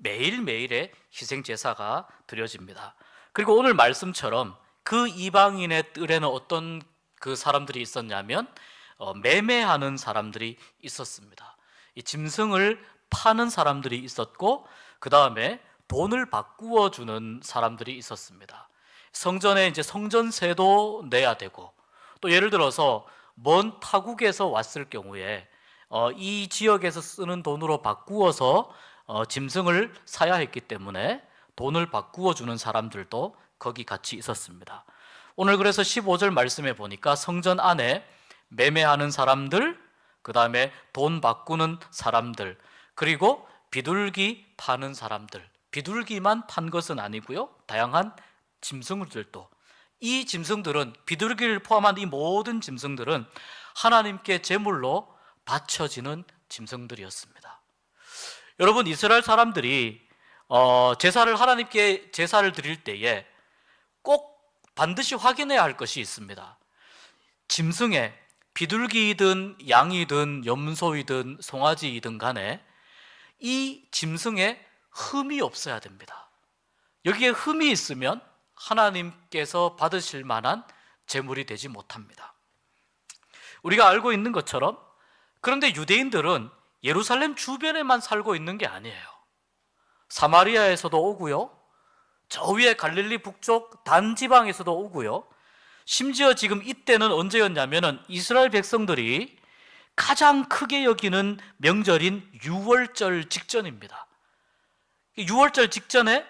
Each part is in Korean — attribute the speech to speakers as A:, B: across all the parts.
A: 매일매일의 희생 제사가 드려집니다. 그리고 오늘 말씀처럼 그 이방인의 뜰에는 어떤 그 사람들이 있었냐면 매매하는 사람들이 있었습니다. 이 짐승을 파는 사람들이 있었고, 그 다음에 돈을 바꾸어 주는 사람들이 있었습니다. 성전에 이제 성전세도 내야 되고, 또 예를 들어서 먼 타국에서 왔을 경우에 이 지역에서 쓰는 돈으로 바꾸어서 짐승을 사야 했기 때문에 돈을 바꾸어 주는 사람들도 거기 같이 있었습니다. 오늘 그래서 15절 말씀에 보니까 성전 안에 매매하는 사람들, 그 다음에 돈 바꾸는 사람들, 그리고 비둘기 파는 사람들, 비둘기만 판 것은 아니고요, 다양한 짐승들도, 이 짐승들은, 비둘기를 포함한 이 모든 짐승들은 하나님께 제물로 바쳐지는 짐승들이었습니다. 여러분, 이스라엘 사람들이 하나님께 제사를 드릴 때에 꼭 반드시 확인해야 할 것이 있습니다. 짐승에 비둘기이든 양이든 염소이든 송아지이든 간에 이 짐승에 흠이 없어야 됩니다. 여기에 흠이 있으면 하나님께서 받으실 만한 제물이 되지 못합니다. 우리가 알고 있는 것처럼, 그런데 유대인들은 예루살렘 주변에만 살고 있는 게 아니에요. 사마리아에서도 오고요, 저 위에 갈릴리 북쪽 단지방에서도 오고요, 심지어 지금 이때는 언제였냐면은 이스라엘 백성들이 가장 크게 여기는 명절인 유월절 직전입니다. 유월절 직전에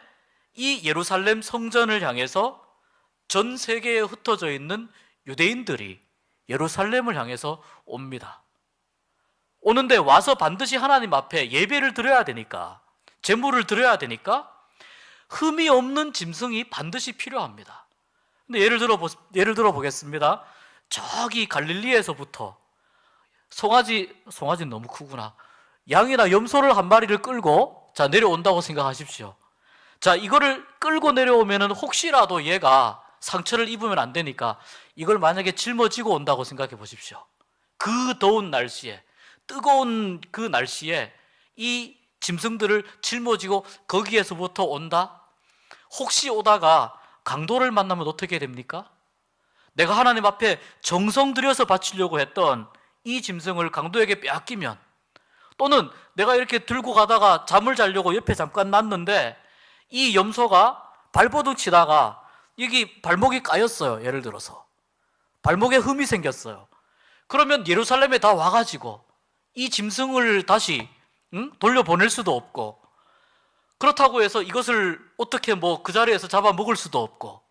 A: 이 예루살렘 성전을 향해서 전 세계에 흩어져 있는 유대인들이 예루살렘을 향해서 옵니다. 오는데 와서 반드시 하나님 앞에 예배를 드려야 되니까, 제물을 드려야 되니까 흠이 없는 짐승이 반드시 필요합니다. 근데 예를 들어 보겠습니다. 저기 갈릴리에서부터 송아지는 너무 크구나, 양이나 염소를 한 마리를 끌고 내려온다고 생각하십시오. 이거를 끌고 내려오면은 혹시라도 얘가 상처를 입으면 안 되니까 이걸 만약에 짊어지고 온다고 생각해 보십시오. 그 더운 날씨에, 뜨거운 그 날씨에 이 짐승들을 짊어지고 거기에서부터 온다? 혹시 오다가 강도를 만나면 어떻게 됩니까? 내가 하나님 앞에 정성 들여서 바치려고 했던 이 짐승을 강도에게 빼앗기면, 또는 내가 이렇게 들고 가다가 잠을 자려고 옆에 잠깐 놨는데 이 염소가 발버둥 치다가 여기 발목이 까였어요. 예를 들어서 발목에 흠이 생겼어요. 그러면 예루살렘에 다 와가지고 이 짐승을 다시 돌려보낼 수도 없고, 그렇다고 해서 이것을 어떻게 그 자리에서 잡아 먹을 수도 없고,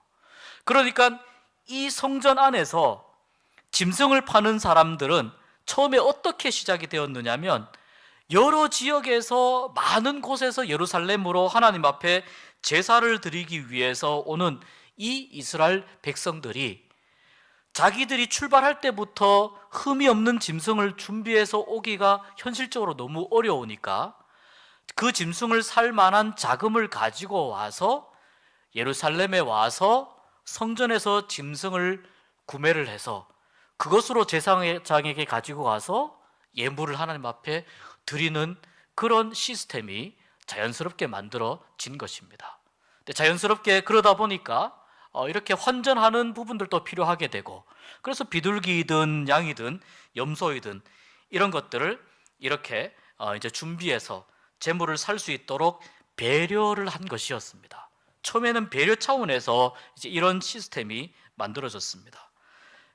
A: 그러니까 이 성전 안에서 짐승을 파는 사람들은 처음에 어떻게 시작이 되었느냐면, 여러 지역에서 많은 곳에서 예루살렘으로 하나님 앞에 제사를 드리기 위해서 오는 이 이스라엘 백성들이 자기들이 출발할 때부터 흠이 없는 짐승을 준비해서 오기가 현실적으로 너무 어려우니까 그 짐승을 살 만한 자금을 가지고 와서 예루살렘에 와서 성전에서 짐승을 구매를 해서 그것으로 제사장에게 가지고 가서 예물을 하나님 앞에 드리는 그런 시스템이 자연스럽게 만들어진 것입니다. 근데 자연스럽게 그러다 보니까 이렇게 환전하는 부분들도 필요하게 되고, 그래서 비둘기이든 양이든 염소이든 이런 것들을 이렇게 이제 준비해서 재물을 살 수 있도록 배려를 한 것이었습니다. 처음에는 배려 차원에서 이제 이런 시스템이 만들어졌습니다.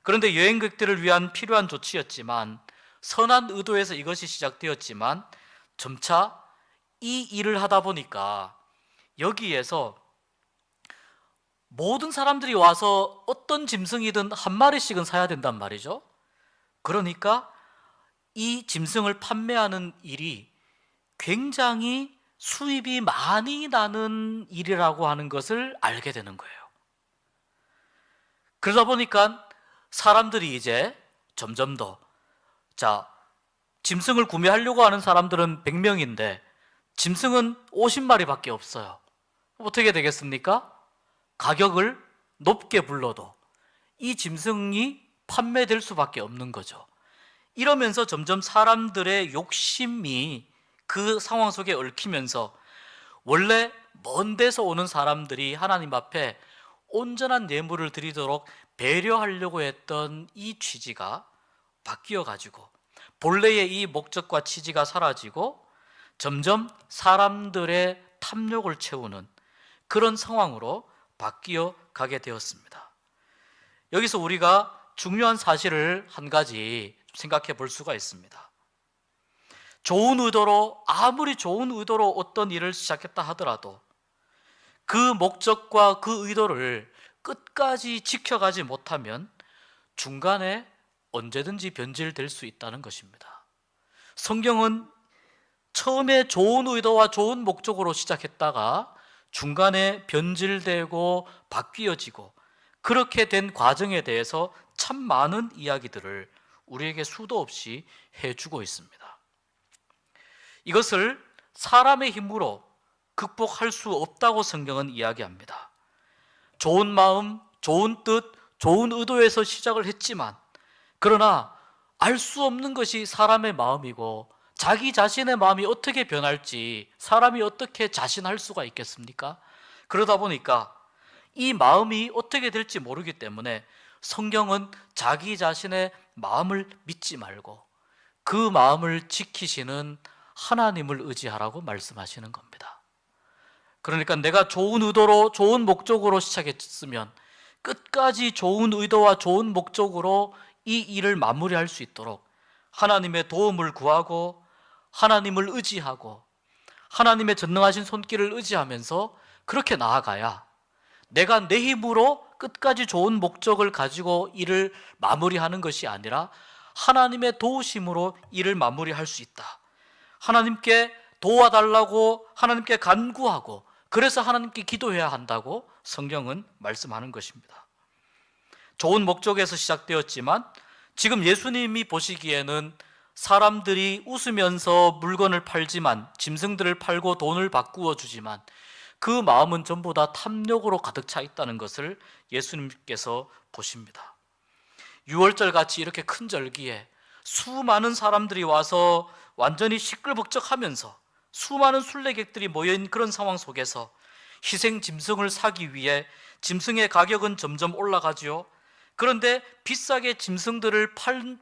A: 그런데 여행객들을 위한 필요한 조치였지만, 선한 의도에서 이것이 시작되었지만 점차 이 일을 하다 보니까 여기에서 모든 사람들이 와서 어떤 짐승이든 한 마리씩은 사야 된단 말이죠. 그러니까 이 짐승을 판매하는 일이 굉장히 수입이 많이 나는 일이라고 하는 것을 알게 되는 거예요. 그러다 보니까 사람들이 이제 점점 더, 짐승을 구매하려고 하는 사람들은 100명인데 짐승은 50마리밖에 없어요. 어떻게 되겠습니까? 가격을 높게 불러도 이 짐승이 판매될 수밖에 없는 거죠. 이러면서 점점 사람들의 욕심이 그 상황 속에 얽히면서 원래 먼 데서 오는 사람들이 하나님 앞에 온전한 예물을 드리도록 배려하려고 했던 이 취지가 바뀌어 가지고 본래의 이 목적과 취지가 사라지고 점점 사람들의 탐욕을 채우는 그런 상황으로 바뀌어 가게 되었습니다. 여기서 우리가 중요한 사실을 한 가지 생각해 볼 수가 있습니다. 좋은 의도로, 아무리 좋은 의도로 어떤 일을 시작했다 하더라도 그 목적과 그 의도를 끝까지 지켜가지 못하면 중간에 언제든지 변질될 수 있다는 것입니다. 성경은 처음에 좋은 의도와 좋은 목적으로 시작했다가 중간에 변질되고 바뀌어지고 그렇게 된 과정에 대해서 참 많은 이야기들을 우리에게 수도 없이 해주고 있습니다. 이것을 사람의 힘으로 극복할 수 없다고 성경은 이야기합니다. 좋은 마음, 좋은 뜻, 좋은 의도에서 시작을 했지만 그러나 알 수 없는 것이 사람의 마음이고 자기 자신의 마음이 어떻게 변할지 사람이 어떻게 자신할 수가 있겠습니까? 그러다 보니까 이 마음이 어떻게 될지 모르기 때문에 성경은 자기 자신의 마음을 믿지 말고 그 마음을 지키시는 하나님을 의지하라고 말씀하시는 겁니다. 그러니까 내가 좋은 의도로 좋은 목적으로 시작했으면 끝까지 좋은 의도와 좋은 목적으로 이 일을 마무리할 수 있도록 하나님의 도움을 구하고 하나님을 의지하고 하나님의 전능하신 손길을 의지하면서 그렇게 나아가야 내가 내 힘으로 끝까지 좋은 목적을 가지고 일을 마무리하는 것이 아니라 하나님의 도우심으로 일을 마무리할 수 있다. 하나님께 도와달라고 하나님께 간구하고 그래서 하나님께 기도해야 한다고 성경은 말씀하는 것입니다. 좋은 목적에서 시작되었지만 지금 예수님이 보시기에는 사람들이 웃으면서 물건을 팔지만 짐승들을 팔고 돈을 바꾸어 주지만 그 마음은 전부 다 탐욕으로 가득 차 있다는 것을 예수님께서 보십니다. 유월절 같이 이렇게 큰 절기에 수많은 사람들이 와서 완전히 시끌벅적하면서 수많은 순례객들이 모여있는 그런 상황 속에서 희생 짐승을 사기 위해 짐승의 가격은 점점 올라가지요. 그런데 비싸게 짐승들을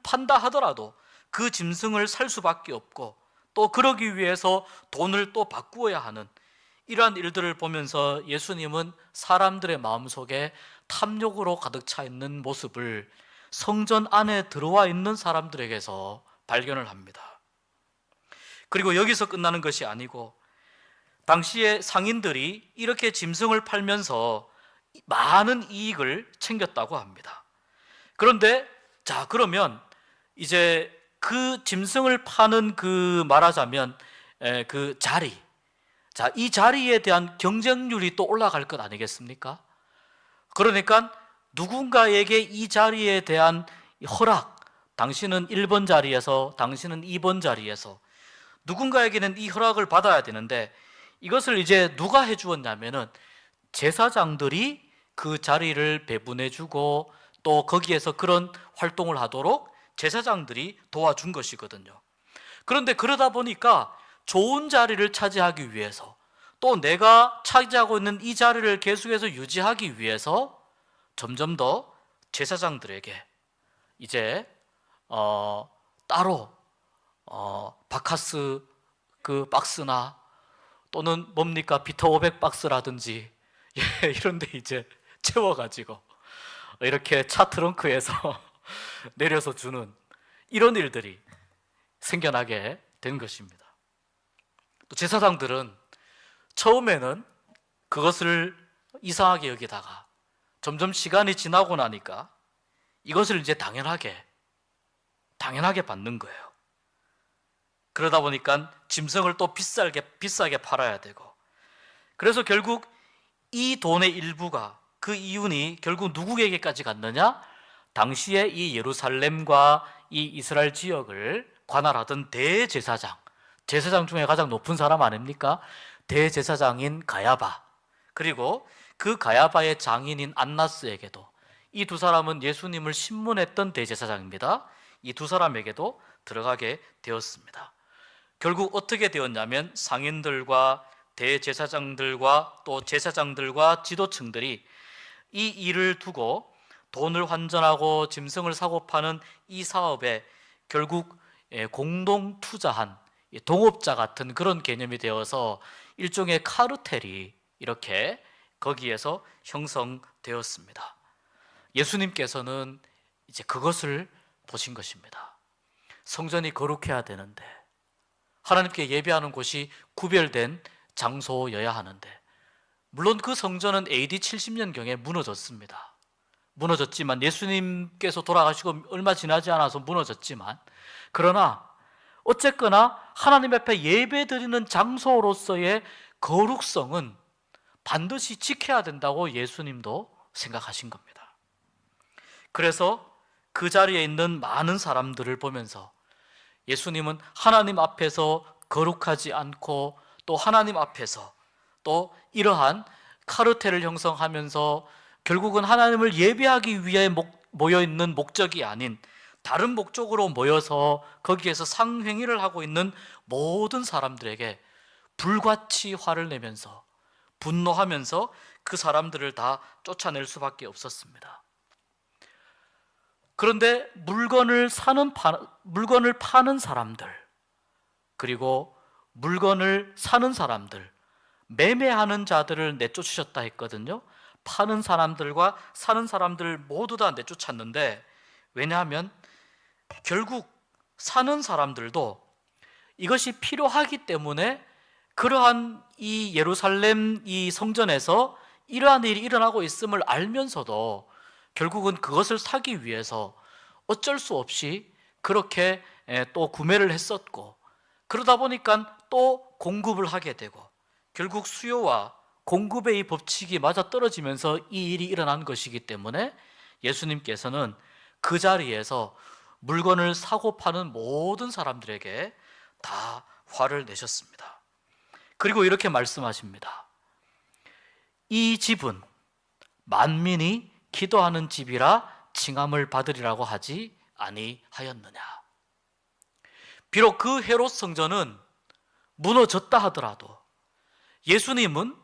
A: 판다 하더라도 그 짐승을 살 수밖에 없고 또 그러기 위해서 돈을 또 바꾸어야 하는 이러한 일들을 보면서 예수님은 사람들의 마음속에 탐욕으로 가득 차 있는 모습을 성전 안에 들어와 있는 사람들에게서 발견을 합니다. 그리고 여기서 끝나는 것이 아니고 당시에 상인들이 이렇게 짐승을 팔면서 많은 이익을 챙겼다고 합니다. 그런데 자, 그러면 이제 그 짐승을 파는 그 말하자면 그 자리, 자, 이 자리에 대한 경쟁률이 또 올라갈 것 아니겠습니까? 그러니까 누군가에게 이 자리에 대한 허락, 당신은 1번 자리에서 당신은 2번 자리에서 누군가에게는 이 허락을 받아야 되는데 이것을 이제 누가 해주었냐면은 제사장들이 그 자리를 배분해주고 또 거기에서 그런 활동을 하도록 제사장들이 도와준 것이거든요. 그런데 그러다 보니까 좋은 자리를 차지하기 위해서 또 내가 차지하고 있는 이 자리를 계속해서 유지하기 위해서 점점 더 제사장들에게 이제 따로 바카스 그 박스나 또는 뭡니까 비터 500 박스라든지 이런 데 이제 채워가지고 이렇게 차 트렁크에서 내려서 주는 이런 일들이 생겨나게 된 것입니다. 또 제사장들은 처음에는 그것을 이상하게 여기다가 점점 시간이 지나고 나니까 이것을 이제 당연하게 받는 거예요. 그러다 보니까 짐승을 또 비싸게 팔아야 되고, 그래서 결국 이 돈의 일부가, 그 이윤이 결국 누구에게까지 갔느냐? 당시에 이 예루살렘과 이 이스라엘 지역을 관할하던 대제사장, 제사장 중에 가장 높은 사람 아닙니까? 대제사장인 가야바, 그리고 그 가야바의 장인인 안나스에게도, 이 두 사람은 예수님을 신문했던 대제사장입니다. 이 두 사람에게도 들어가게 되었습니다. 결국 어떻게 되었냐면 상인들과 대제사장들과 또 제사장들과 지도층들이 이 일을 두고 돈을 환전하고 짐승을 사고 파는 이 사업에 결국 공동 투자한 동업자 같은 그런 개념이 되어서 일종의 카르텔이 이렇게 거기에서 형성되었습니다. 예수님께서는 이제 그것을 보신 것입니다. 성전이 거룩해야 되는데, 하나님께 예배하는 곳이 구별된 장소여야 하는데, 물론 그 성전은 AD 70년경에 무너졌습니다. 무너졌지만, 예수님께서 돌아가시고 얼마 지나지 않아서 무너졌지만, 그러나 어쨌거나 하나님 앞에 예배드리는 장소로서의 거룩성은 반드시 지켜야 된다고 예수님도 생각하신 겁니다. 그래서 그 자리에 있는 많은 사람들을 보면서 예수님은 하나님 앞에서 거룩하지 않고 또 하나님 앞에서 또 이러한 카르텔을 형성하면서 결국은 하나님을 예배하기 위해 모여있는 목적이 아닌 다른 목적으로 모여서 거기에서 상행위를 하고 있는 모든 사람들에게 불같이 화를 내면서 분노하면서 그 사람들을 다 쫓아낼 수밖에 없었습니다. 그런데 물건을 파는 사람들, 그리고 물건을 사는 사람들, 매매하는 자들을 내쫓으셨다 했거든요. 파는 사람들과 사는 사람들 모두 다 내쫓았는데, 왜냐하면 결국 사는 사람들도 이것이 필요하기 때문에 그러한 이 예루살렘 이 성전에서 이러한 일이 일어나고 있음을 알면서도 결국은 그것을 사기 위해서 어쩔 수 없이 그렇게 또 구매를 했었고, 그러다 보니까 또 공급을 하게 되고 결국 수요와 공급의 이 법칙이 맞아떨어지면서 이 일이 일어난 것이기 때문에 예수님께서는 그 자리에서 물건을 사고 파는 모든 사람들에게 다 화를 내셨습니다. 그리고 이렇게 말씀하십니다. 이 집은 만민이 기도하는 집이라 칭함을 받으리라고 하지 아니하였느냐. 비록 그 헤롯 성전은 무너졌다 하더라도 예수님은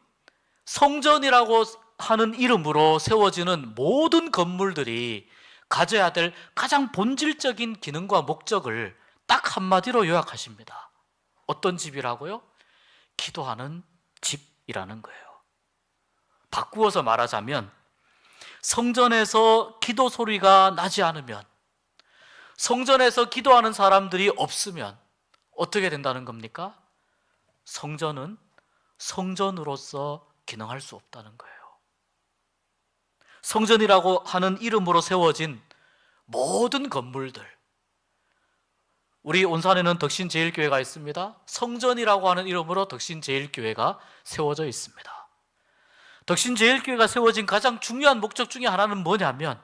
A: 성전이라고 하는 이름으로 세워지는 모든 건물들이 가져야 될 가장 본질적인 기능과 목적을 딱 한마디로 요약하십니다. 어떤 집이라고요? 기도하는 집이라는 거예요. 바꾸어서 말하자면 성전에서 기도 소리가 나지 않으면, 성전에서 기도하는 사람들이 없으면 어떻게 된다는 겁니까? 성전은 성전으로서 기능할 수 없다는 거예요. 성전이라고 하는 이름으로 세워진 모든 건물들, 우리 온산에는 덕신제일교회가 있습니다. 성전이라고 하는 이름으로 덕신제일교회가 세워져 있습니다. 덕신제일교회가 세워진 가장 중요한 목적 중에 하나는 뭐냐면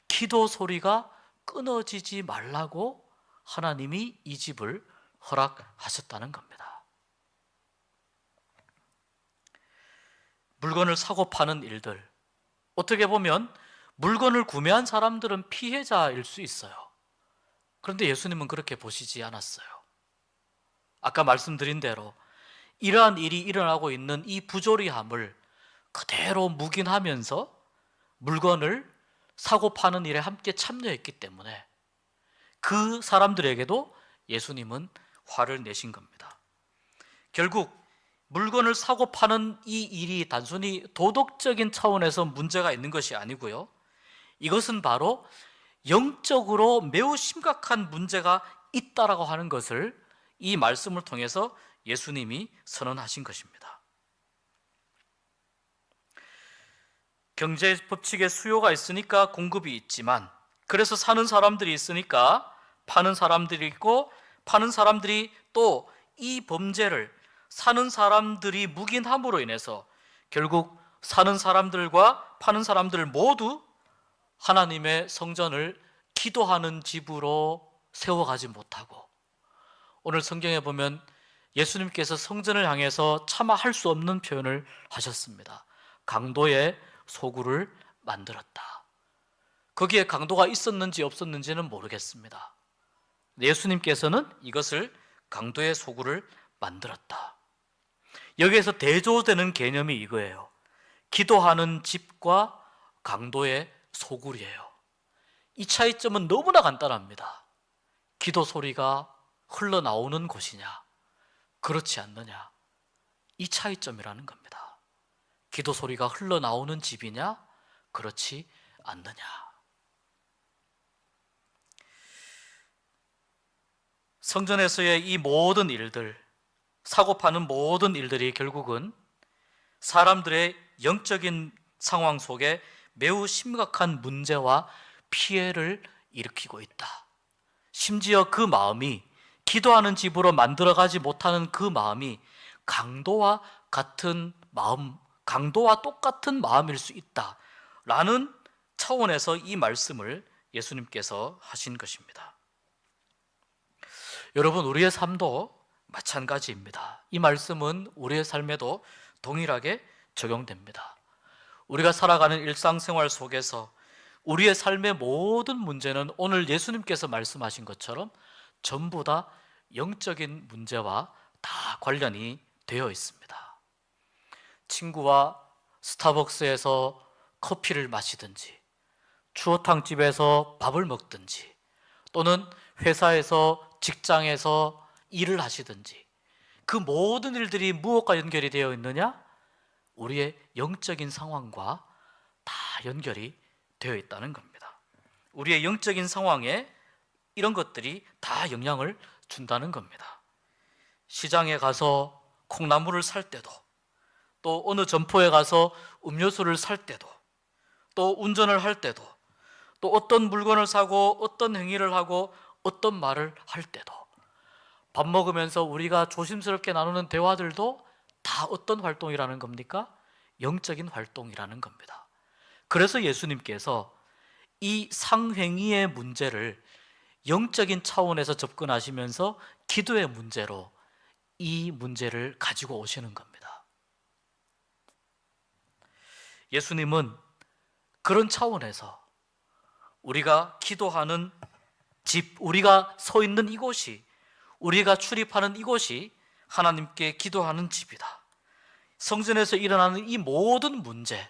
A: 기도 소리가 끊어지지 말라고 하나님이 이 집을 허락하셨다는 겁니다. 물건을 사고 파는 일들, 어떻게 보면 물건을 구매한 사람들은 피해자일 수 있어요. 그런데 예수님은 그렇게 보시지 않았어요. 아까 말씀드린 대로 이러한 일이 일어나고 있는 이 부조리함을 그대로 묵인하면서 물건을 사고 파는 일에 함께 참여했기 때문에 그 사람들에게도 예수님은 화를 내신 겁니다. 결국 물건을 사고 파는 이 일이 단순히 도덕적인 차원에서 문제가 있는 것이 아니고요, 이것은 바로 영적으로 매우 심각한 문제가 있다라고 하는 것을 이 말씀을 통해서 예수님이 선언하신 것입니다. 경제 법칙에 수요가 있으니까 공급이 있지만, 그래서 사는 사람들이 있으니까 파는 사람들이 있고, 파는 사람들이 또 이 범죄를 사는 사람들이 묵인함으로 인해서 결국 사는 사람들과 파는 사람들 모두 하나님의 성전을 기도하는 집으로 세워가지 못하고, 오늘 성경에 보면 예수님께서 성전을 향해서 차마 할 수 없는 표현을 하셨습니다. 강도의 소굴을 만들었다. 거기에 강도가 있었는지 없었는지는 모르겠습니다. 예수님께서는 이것을 강도의 소굴을 만들었다. 여기에서 대조되는 개념이 이거예요. 기도하는 집과 강도의 소굴이에요. 이 차이점은 너무나 간단합니다. 기도 소리가 흘러나오는 곳이냐, 그렇지 않느냐, 이 차이점이라는 겁니다. 기도 소리가 흘러나오는 집이냐, 그렇지 않느냐. 성전에서의 이 모든 일들, 사고 파는 모든 일들이 결국은 사람들의 영적인 상황 속에 매우 심각한 문제와 피해를 일으키고 있다. 심지어 그 마음이, 기도하는 집으로 만들어가지 못하는 그 마음이 강도와 똑같은 마음일 수 있다라는 차원에서 이 말씀을 예수님께서 하신 것입니다. 여러분, 우리의 삶도 마찬가지입니다. 이 말씀은 우리의 삶에도 동일하게 적용됩니다. 우리가 살아가는 일상생활 속에서 우리의 삶의 모든 문제는 오늘 예수님께서 말씀하신 것처럼 전부 다 영적인 문제와 다 관련이 되어 있습니다. 친구와 스타벅스에서 커피를 마시든지, 추어탕집에서 밥을 먹든지, 또는 회사에서, 직장에서 일을 하시든지, 그 모든 일들이 무엇과 연결이 되어 있느냐? 우리의 영적인 상황과 다 연결이 되어 있다는 겁니다. 우리의 영적인 상황에 이런 것들이 다 영향을 준다는 겁니다. 시장에 가서 콩나물을 살 때도, 또 어느 점포에 가서 음료수를 살 때도, 또 운전을 할 때도, 또 어떤 물건을 사고 어떤 행위를 하고 어떤 말을 할 때도, 밥 먹으면서 우리가 조심스럽게 나누는 대화들도 다 어떤 활동이라는 겁니까? 영적인 활동이라는 겁니다. 그래서 예수님께서 이 상행위의 문제를 영적인 차원에서 접근하시면서 기도의 문제로 이 문제를 가지고 오시는 겁니다. 예수님은 그런 차원에서 우리가 기도하는 집, 우리가 서 있는 이곳이, 우리가 출입하는 이곳이 하나님께 기도하는 집이다. 성전에서 일어나는 이 모든 문제,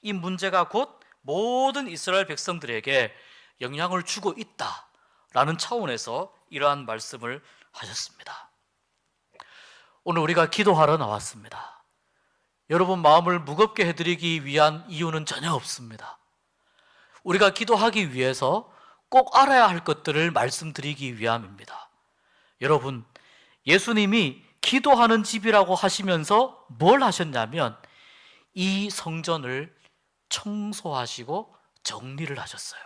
A: 이 문제가 곧 모든 이스라엘 백성들에게 영향을 주고 있다라는 차원에서 이러한 말씀을 하셨습니다. 오늘 우리가 기도하러 나왔습니다. 여러분 마음을 무겁게 해드리기 위한 이유는 전혀 없습니다. 우리가 기도하기 위해서 꼭 알아야 할 것들을 말씀드리기 위함입니다. 여러분, 예수님이 기도하는 집이라고 하시면서 뭘 하셨냐면 이 성전을 청소하시고 정리를 하셨어요.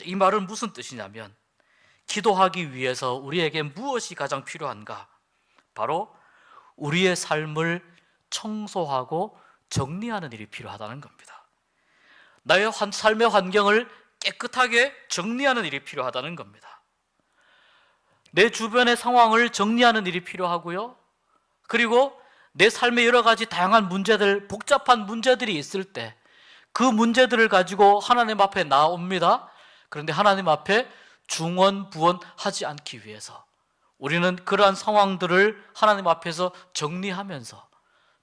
A: 이 말은 무슨 뜻이냐면 기도하기 위해서 우리에게 무엇이 가장 필요한가? 바로 우리의 삶을 청소하고 정리하는 일이 필요하다는 겁니다. 나의 삶의 환경을 깨끗하게 정리하는 일이 필요하다는 겁니다. 내 주변의 상황을 정리하는 일이 필요하고요. 그리고 내 삶의 여러 가지 다양한 문제들, 복잡한 문제들이 있을 때 그 문제들을 가지고 하나님 앞에 나옵니다. 그런데 하나님 앞에 중언부언하지 않기 위해서 우리는 그러한 상황들을 하나님 앞에서 정리하면서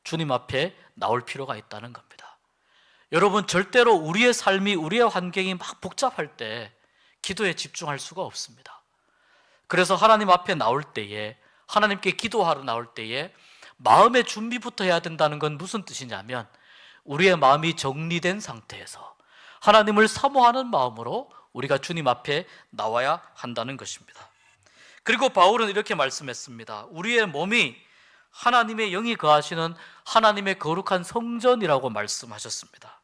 A: 주님 앞에 나올 필요가 있다는 겁니다. 여러분, 절대로 우리의 삶이, 우리의 환경이 막 복잡할 때 기도에 집중할 수가 없습니다. 그래서 하나님 앞에 나올 때에, 하나님께 기도하러 나올 때에 마음의 준비부터 해야 된다는 건 무슨 뜻이냐면 우리의 마음이 정리된 상태에서 하나님을 사모하는 마음으로 우리가 주님 앞에 나와야 한다는 것입니다. 그리고 바울은 이렇게 말씀했습니다. 우리의 몸이 하나님의 영이 거하시는 하나님의 거룩한 성전이라고 말씀하셨습니다.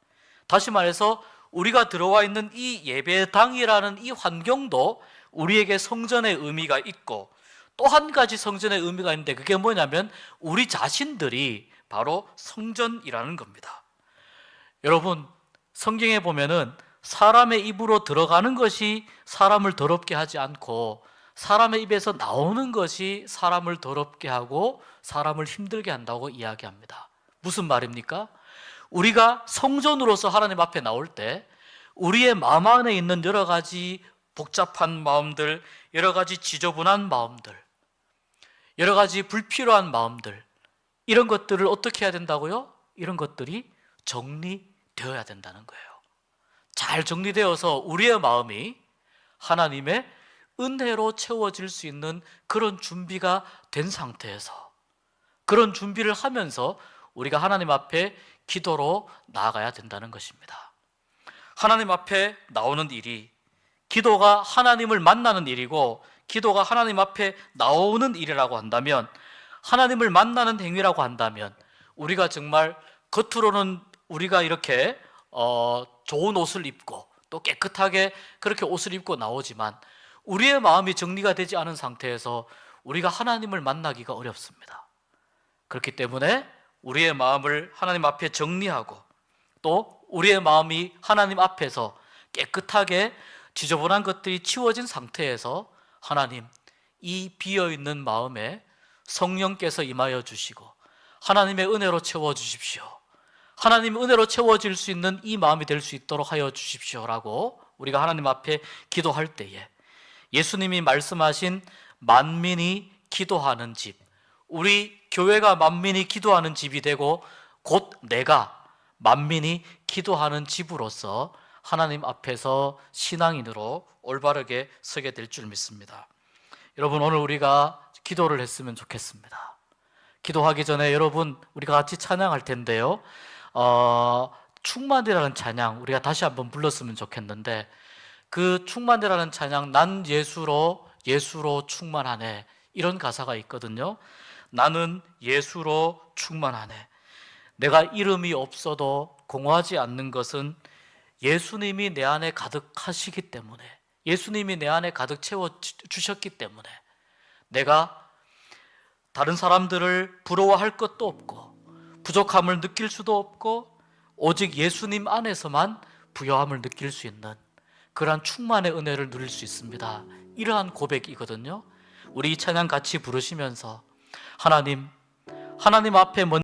A: 다시 말해서 우리가 들어와 있는 이 예배당이라는 이 환경도 우리에게 성전의 의미가 있고, 또 한 가지 성전의 의미가 있는데 그게 뭐냐면 우리 자신들이 바로 성전이라는 겁니다. 여러분, 성경에 보면은 사람의 입으로 들어가는 것이 사람을 더럽게 하지 않고 사람의 입에서 나오는 것이 사람을 더럽게 하고 사람을 힘들게 한다고 이야기합니다. 무슨 말입니까? 우리가 성전으로서 하나님 앞에 나올 때 우리의 마음 안에 있는 여러 가지 복잡한 마음들, 여러 가지 지저분한 마음들, 여러 가지 불필요한 마음들, 이런 것들을 어떻게 해야 된다고요? 이런 것들이 정리되어야 된다는 거예요. 잘 정리되어서 우리의 마음이 하나님의 은혜로 채워질 수 있는 그런 준비가 된 상태에서, 그런 준비를 하면서 우리가 하나님 앞에 기도로 나아가야 된다는 것입니다. 하나님 앞에 나오는 일이, 기도가 하나님을 만나는 일이고 기도가 하나님 앞에 나오는 일이라고 한다면, 하나님을 만나는 행위라고 한다면, 우리가 정말 겉으로는 우리가 이렇게 좋은 옷을 입고 또 깨끗하게 그렇게 옷을 입고 나오지만 우리의 마음이 정리가 되지 않은 상태에서 우리가 하나님을 만나기가 어렵습니다. 그렇기 때문에 우리의 마음을 하나님 앞에 정리하고, 또 우리의 마음이 하나님 앞에서 깨끗하게 지저분한 것들이 치워진 상태에서 하나님, 이 비어있는 마음에 성령께서 임하여 주시고 하나님의 은혜로 채워주십시오, 하나님의 은혜로 채워질 수 있는 이 마음이 될 수 있도록 하여 주십시오라고 우리가 하나님 앞에 기도할 때에, 예수님이 말씀하신 만민이 기도하는 집, 우리 교회가 만민이 기도하는 집이 되고 곧 내가 만민이 기도하는 집으로서 하나님 앞에서 신앙인으로 올바르게 서게 될 줄 믿습니다. 여러분, 오늘 우리가 기도를 했으면 좋겠습니다. 기도하기 전에 여러분, 우리가 같이 찬양할 텐데요, 충만이라는 찬양 우리가 다시 한번 불렀으면 좋겠는데, 그 충만이라는 찬양, 난 예수로 충만하네, 이런 가사가 있거든요. 나는 예수로 충만하네. 내가 이름이 없어도 공허하지 않는 것은 예수님이 내 안에 가득하시기 때문에, 예수님이 내 안에 가득 채워주셨기 때문에 내가 다른 사람들을 부러워할 것도 없고 부족함을 느낄 수도 없고 오직 예수님 안에서만 부요함을 느낄 수 있는 그러한 충만의 은혜를 누릴 수 있습니다. 이러한 고백이거든요. 우리 이 찬양 같이 부르시면서 하나님 앞에 먼저